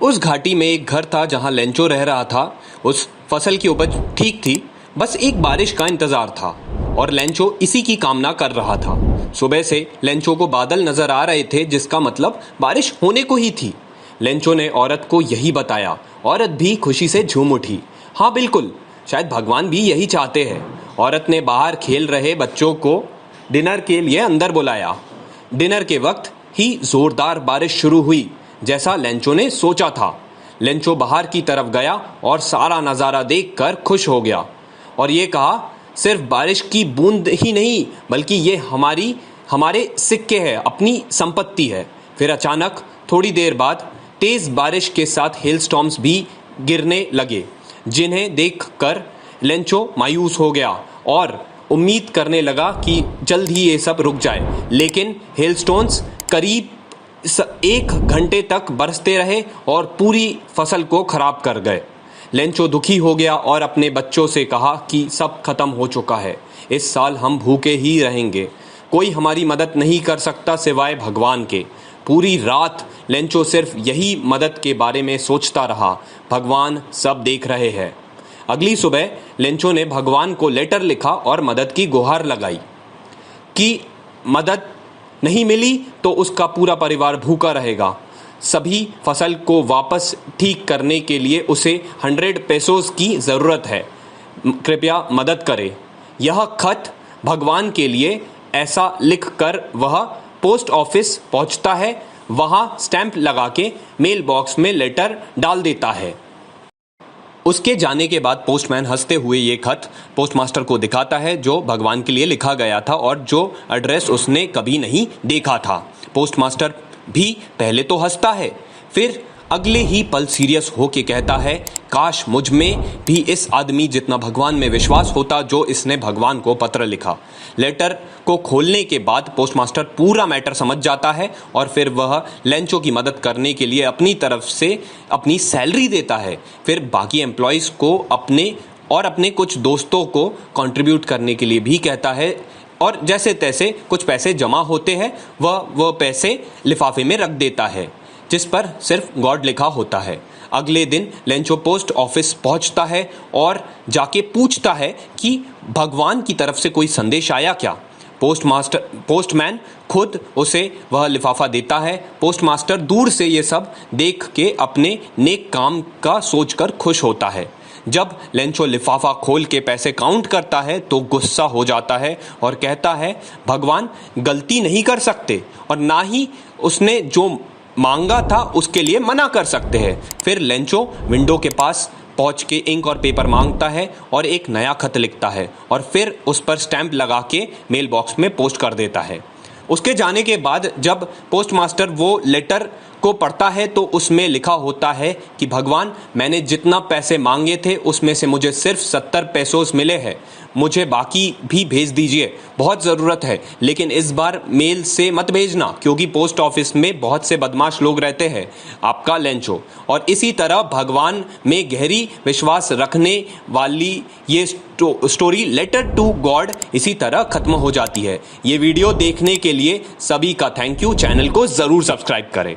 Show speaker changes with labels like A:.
A: उस घाटी में एक घर था जहां लेंचो रह रहा था। उस फसल की उपज ठीक थी, बस एक बारिश का इंतजार था और लेंचो इसी की कामना कर रहा था। सुबह से लेंचो को बादल नजर आ रहे थे, जिसका मतलब बारिश होने को ही थी। लेंचो ने औरत को यही बताया। औरत भी खुशी से झूम उठी। हाँ बिल्कुल, शायद भगवान भी यही चाहते हैं। औरत ने बाहर खेल रहे बच्चों को डिनर के लिए अंदर बुलाया। डिनर के वक्त ही जोरदार बारिश शुरू हुई, जैसा लेंचो ने सोचा था। लेंचो बाहर की तरफ गया और सारा नज़ारा देखकर खुश हो गया और ये कहा, सिर्फ बारिश की बूंद ही नहीं बल्कि ये हमारे सिक्के हैं, अपनी संपत्ति है। फिर अचानक थोड़ी देर बाद तेज बारिश के साथ हेलस्टॉर्म्स भी गिरने लगे, जिन्हें देखकर लेंचो मायूस हो गया और उम्मीद करने लगा कि जल्द ही ये सब रुक जाए। लेकिन हेलस्टोन्स करीब 1 घंटे तक बरसते रहे और पूरी फसल को खराब कर गए। लेंचो दुखी हो गया और अपने बच्चों से कहा कि सब खत्म हो चुका है, इस साल हम भूखे ही रहेंगे, कोई हमारी मदद नहीं कर सकता सिवाय भगवान के। पूरी रात लेंचो सिर्फ यही मदद के बारे में सोचता रहा, भगवान सब देख रहे हैं। अगली सुबह लेंचो ने भगवान को लेटर लिखा और मदद की गुहार लगाई कि मदद नहीं मिली तो उसका पूरा परिवार भूखा रहेगा। सभी फसल को वापस ठीक करने के लिए उसे 100 पेसोस की ज़रूरत है, कृपया मदद करें। यह खत भगवान के लिए, ऐसा लिखकर वह पोस्ट ऑफिस पहुंचता है। वहां स्टैंप लगा के मेल बॉक्स में लेटर डाल देता है। उसके जाने के बाद पोस्टमैन हंसते हुए ये खत पोस्टमास्टर को दिखाता है, जो भगवान के लिए लिखा गया था और जो एड्रेस उसने कभी नहीं देखा था। पोस्टमास्टर भी पहले तो हंसता है, फिर अगले ही पल सीरियस होके कहता है, काश मुझ में भी इस आदमी जितना भगवान में विश्वास होता जो इसने भगवान को पत्र लिखा। लेटर को खोलने के बाद पोस्टमास्टर पूरा मैटर समझ जाता है और फिर वह लेंचो की मदद करने के लिए अपनी तरफ से अपनी सैलरी देता है। फिर बाकी एम्प्लॉयज़ को अपने कुछ दोस्तों को कंट्रीब्यूट करने के लिए भी कहता है और जैसे तैसे कुछ पैसे जमा होते हैं, वह पैसे लिफाफे में रख देता है जिस पर सिर्फ गॉड लिखा होता है। अगले दिन लेंचो पोस्ट ऑफिस पहुंचता है और जाके पूछता है कि भगवान की तरफ से कोई संदेश आया क्या। पोस्टमैन खुद उसे वह लिफाफा देता है। पोस्टमास्टर दूर से ये सब देख के अपने नेक काम का सोचकर खुश होता है। जब लेंचो लिफाफा खोल के पैसे काउंट करता है तो गुस्सा हो जाता है और कहता है, भगवान गलती नहीं कर सकते और ना ही उसने जो मांगा था उसके लिए मना कर सकते हैं। फिर लेंचो विंडो के पास पहुंच के इंक और पेपर मांगता है और एक नया खत लिखता है और फिर उस पर स्टैंप लगा के मेल बॉक्स में पोस्ट कर देता है। उसके जाने के बाद जब पोस्टमास्टर वो लेटर को पढ़ता है तो उसमें लिखा होता है कि भगवान, मैंने जितना पैसे मांगे थे उसमें से मुझे सिर्फ 70 पेसोस मिले हैं, मुझे बाकी भी भेज दीजिए, बहुत ज़रूरत है, लेकिन इस बार मेल से मत भेजना क्योंकि पोस्ट ऑफिस में बहुत से बदमाश लोग रहते हैं। आपका लेंचो। और इसी तरह भगवान में गहरी विश्वास रखने वाली ये स्टोरी लेटर टू गॉड इसी तरह खत्म हो जाती है। ये वीडियो देखने के लिए सभी का थैंक यू। चैनल को ज़रूर सब्सक्राइब करें।